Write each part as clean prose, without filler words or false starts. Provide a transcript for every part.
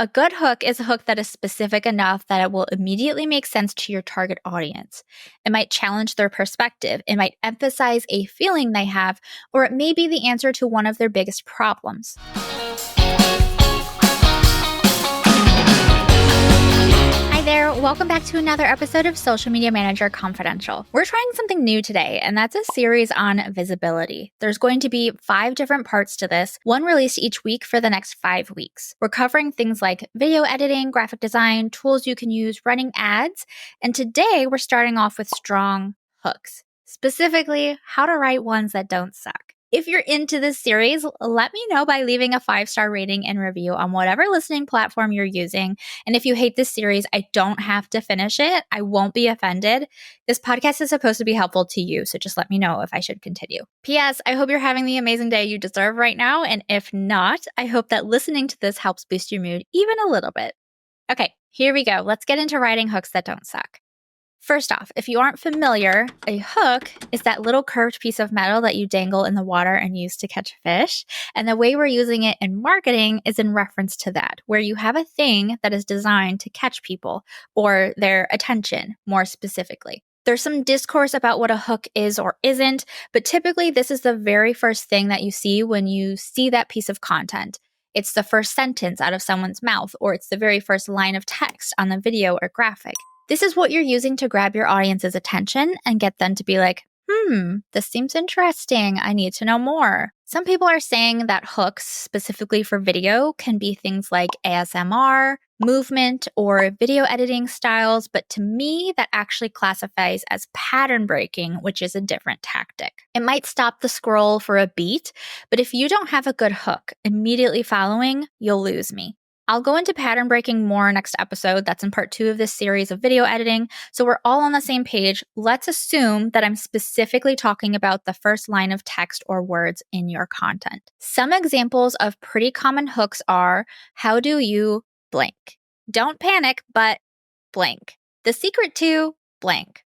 A good hook is a hook that is specific enough that it will immediately make sense to your target audience. It might challenge their perspective, it might emphasize a feeling they have, or it may be the answer to one of their biggest problems. Hi there, welcome back to another episode of Social Media Manager Confidential. We're trying something new today, and that's a series on visibility. There's going to be 5 different parts to this, one released each week for the next 5 weeks. We're covering things like video editing, graphic design, tools you can use, running ads, and today we're starting off with strong hooks, specifically how to write ones that don't suck. If you're into this series, let me know by leaving a 5-star rating and review on whatever listening platform you're using. And if you hate this series, I don't have to finish it. I won't be offended. This podcast is supposed to be helpful to you, so just let me know if I should continue. P.S. I hope you're having the amazing day you deserve right now. And if not, I hope that listening to this helps boost your mood even a little bit. Okay, here we go. Let's get into writing hooks that don't suck. First off, if you aren't familiar, a hook is that little curved piece of metal that you dangle in the water and use to catch fish. And the way we're using it in marketing is in reference to that, where you have a thing that is designed to catch people or their attention more specifically. There's some discourse about what a hook is or isn't, but typically this is the very first thing that you see when you see that piece of content. It's the first sentence out of someone's mouth, or it's the very first line of text on the video or graphic. This is what you're using to grab your audience's attention and get them to be like, this seems interesting. I need to know more. Some people are saying that hooks, specifically for video, can be things like ASMR, movement, or video editing styles, but to me, that actually classifies as pattern breaking, which is a different tactic. It might stop the scroll for a beat, but if you don't have a good hook immediately following, you'll lose me. I'll go into pattern breaking more next episode. That's in part 2 of this series of video editing. So we're all on the same page. Let's assume that I'm specifically talking about the first line of text or words in your content. Some examples of pretty common hooks are, how do you blank? Don't panic, but blank. The secret to blank.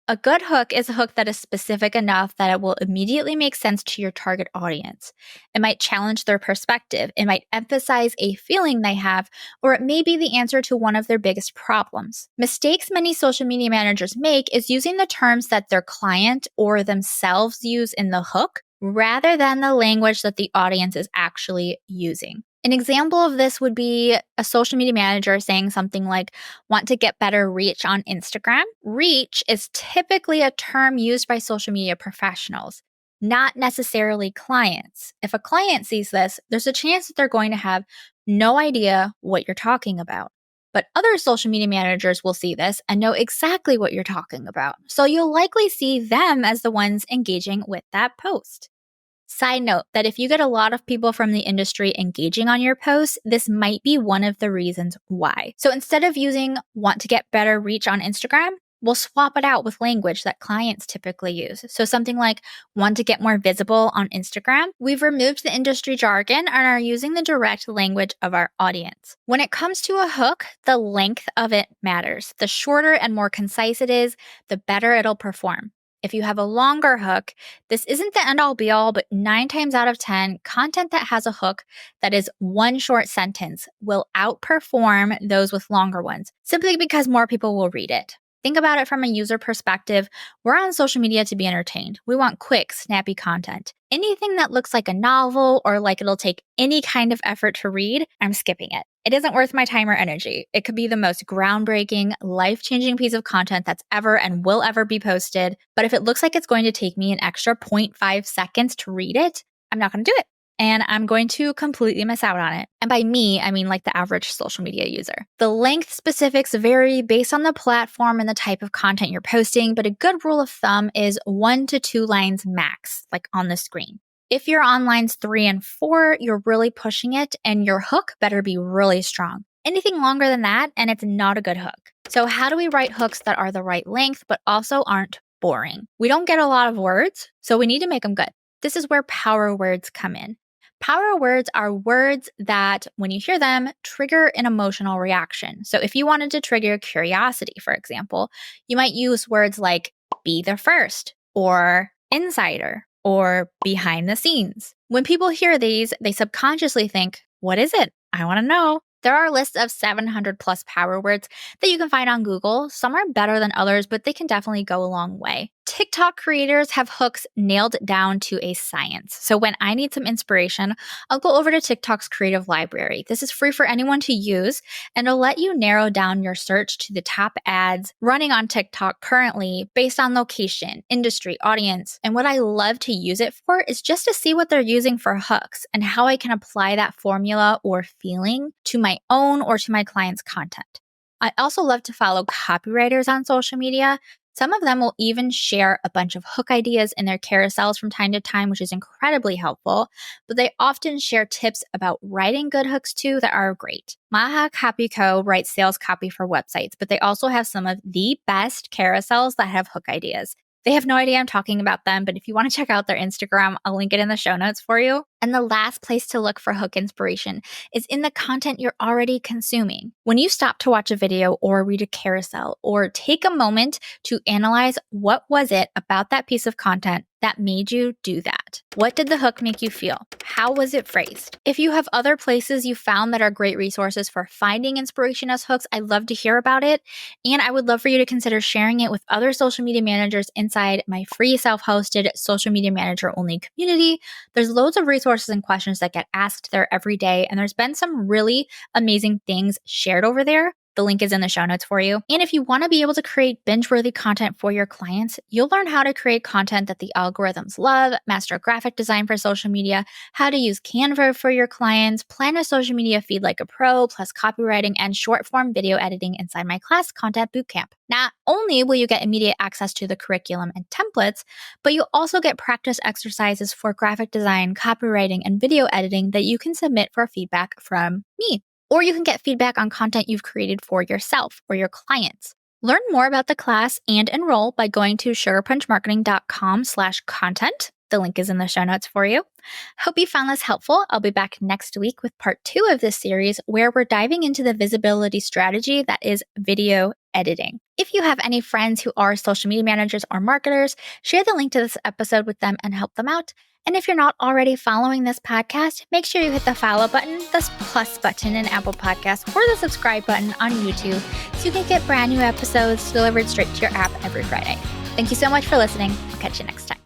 A good hook is a hook that is specific enough that it will immediately make sense to your target audience. It might challenge their perspective, it might emphasize a feeling they have, or it may be the answer to one of their biggest problems. Mistakes many social media managers make is using the terms that their client or themselves use in the hook, rather than the language that the audience is actually using. An example of this would be a social media manager saying something like, want to get better reach on Instagram? Reach is typically a term used by social media professionals, not necessarily clients. If a client sees this, there's a chance that they're going to have no idea what you're talking about. But other social media managers will see this and know exactly what you're talking about. So you'll likely see them as the ones engaging with that post. Side note that if you get a lot of people from the industry engaging on your posts, this might be one of the reasons why. So instead of using want to get better reach on Instagram, we'll swap it out with language that clients typically use. So something like want to get more visible on Instagram. We've removed the industry jargon and are using the direct language of our audience. When it comes to a hook, the length of it matters. The shorter and more concise it is, the better it'll perform. If you have a longer hook, this isn't the end-all be-all, but 9 times out of 10, content that has a hook that is one short sentence will outperform those with longer ones, simply because more people will read it. Think about it from a user perspective. We're on social media to be entertained. We want quick, snappy content. Anything that looks like a novel or like it'll take any kind of effort to read, I'm skipping it. It isn't worth my time or energy. It could be the most groundbreaking, life-changing piece of content that's ever and will ever be posted. But if it looks like it's going to take me an extra 0.5 seconds to read it, I'm not going to do it. And I'm going to completely miss out on it. And by me, I mean like the average social media user. The length specifics vary based on the platform and the type of content you're posting, but a good rule of thumb is 1 to 2 lines max, like on the screen. If you're on lines 3 and 4, you're really pushing it, and your hook better be really strong. Anything longer than that, and it's not a good hook. So how do we write hooks that are the right length, but also aren't boring? We don't get a lot of words, so we need to make them good. This is where power words come in. Power words are words that, when you hear them, trigger an emotional reaction. So if you wanted to trigger curiosity, for example, you might use words like be the first, or insider, or behind the scenes. When people hear these, they subconsciously think, what is it? I want to know. There are lists of 700 plus power words that you can find on Google. Some are better than others, but they can definitely go a long way. TikTok creators have hooks nailed down to a science. So when I need some inspiration, I'll go over to TikTok's creative library. This is free for anyone to use, and it'll let you narrow down your search to the top ads running on TikTok currently based on location, industry, audience. And what I love to use it for is just to see what they're using for hooks and how I can apply that formula or feeling to my own or to my clients' content. I also love to follow copywriters on social media. Some of them will even share a bunch of hook ideas in their carousels from time to time, which is incredibly helpful, but they often share tips about writing good hooks too that are great. Maha Copy Co. writes sales copy for websites, but they also have some of the best carousels that have hook ideas. They have no idea I'm talking about them, but if you want to check out their Instagram, I'll link it in the show notes for you. And the last place to look for hook inspiration is in the content you're already consuming. When you stop to watch a video or read a carousel or take a moment to analyze what was it about that piece of content that made you do that? What did the hook make you feel? How was it phrased? If you have other places you found that are great resources for finding inspiration as hooks, I'd love to hear about it. And I would love for you to consider sharing it with other social media managers inside my free self-hosted social media manager only community. There's loads of resources and questions that get asked there every day. And there's been some really amazing things shared over there. The link is in the show notes for you. And if you want to be able to create binge-worthy content for your clients, you'll learn how to create content that the algorithms love, master graphic design for social media, how to use Canva for your clients, plan a social media feed like a pro, plus copywriting and short-form video editing inside my class Content Bootcamp. Not only will you get immediate access to the curriculum and templates, but you'll also get practice exercises for graphic design, copywriting, and video editing that you can submit for feedback from me. Or you can get feedback on content you've created for yourself or your clients. Learn more about the class and enroll by going to sugarpunchmarketing.com/content. The link is in the show notes for you. Hope you found this helpful. I'll be back next week with part 2 of this series where we're diving into the visibility strategy that is video editing. If you have any friends who are social media managers or marketers, share the link to this episode with them and help them out. And if you're not already following this podcast, make sure you hit the follow button, the plus button in Apple Podcasts, or the subscribe button on YouTube so you can get brand new episodes delivered straight to your app every Friday. Thank you so much for listening. I'll catch you next time.